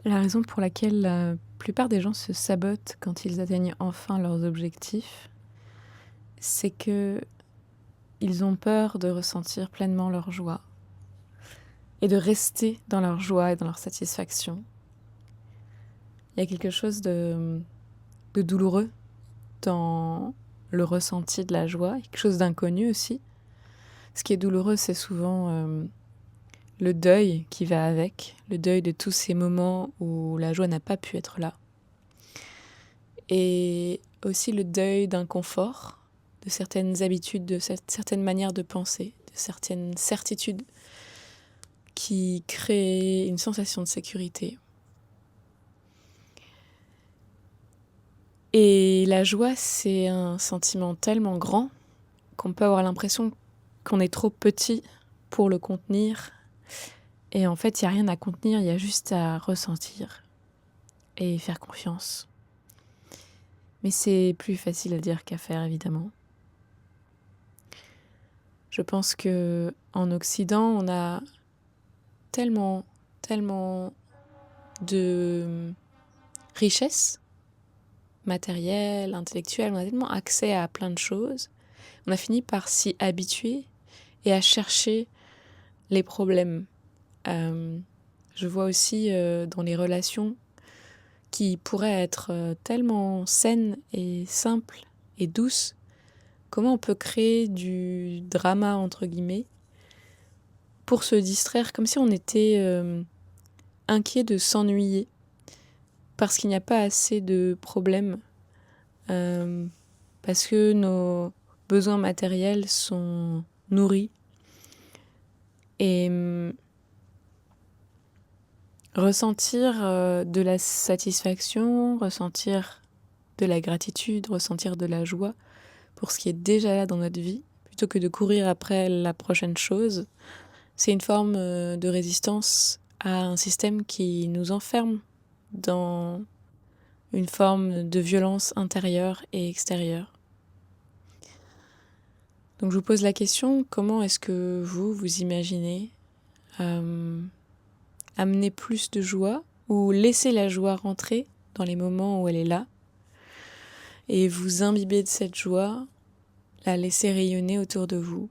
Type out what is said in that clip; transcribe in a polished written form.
La raison pour laquelle la plupart des gens se sabotent quand ils atteignent enfin leurs objectifs, c'est que ils ont peur de ressentir pleinement leur joie et de rester dans leur joie et dans leur satisfaction. Il y a quelque chose de douloureux dans le ressenti de la joie, quelque chose d'inconnu aussi. Ce qui est douloureux, c'est souvent le deuil qui va avec, le deuil de tous ces moments où la joie n'a pas pu être là. Et aussi le deuil d'un confort, de certaines habitudes, de certaines manières de penser, de certaines certitudes qui créent une sensation de sécurité. Et la joie, c'est un sentiment tellement grand qu'on peut avoir l'impression qu'on est trop petit pour le contenir. Et en fait, il n'y a rien à contenir, il y a juste à ressentir et faire confiance. Mais c'est plus facile à dire qu'à faire, évidemment. Je pense que en Occident, on a tellement de richesses matérielles, intellectuelles, on a tellement accès à plein de choses. On a fini par s'y habituer et à chercher les problèmes. Je vois aussi dans les relations qui pourraient être tellement saines et simples et douces, comment on peut créer du drama, entre guillemets, pour se distraire, comme si on était inquiet de s'ennuyer, parce qu'il n'y a pas assez de problèmes, parce que nos besoins matériels sont nourris. Et ressentir de la satisfaction, ressentir de la gratitude, ressentir de la joie pour ce qui est déjà là dans notre vie, plutôt que de courir après la prochaine chose, c'est une forme de résistance à un système qui nous enferme dans une forme de violence intérieure et extérieure. Donc je vous pose la question, comment est-ce que vous imaginez amener plus de joie ou laisser la joie rentrer dans les moments où elle est là et vous imbiber de cette joie, la laisser rayonner autour de vous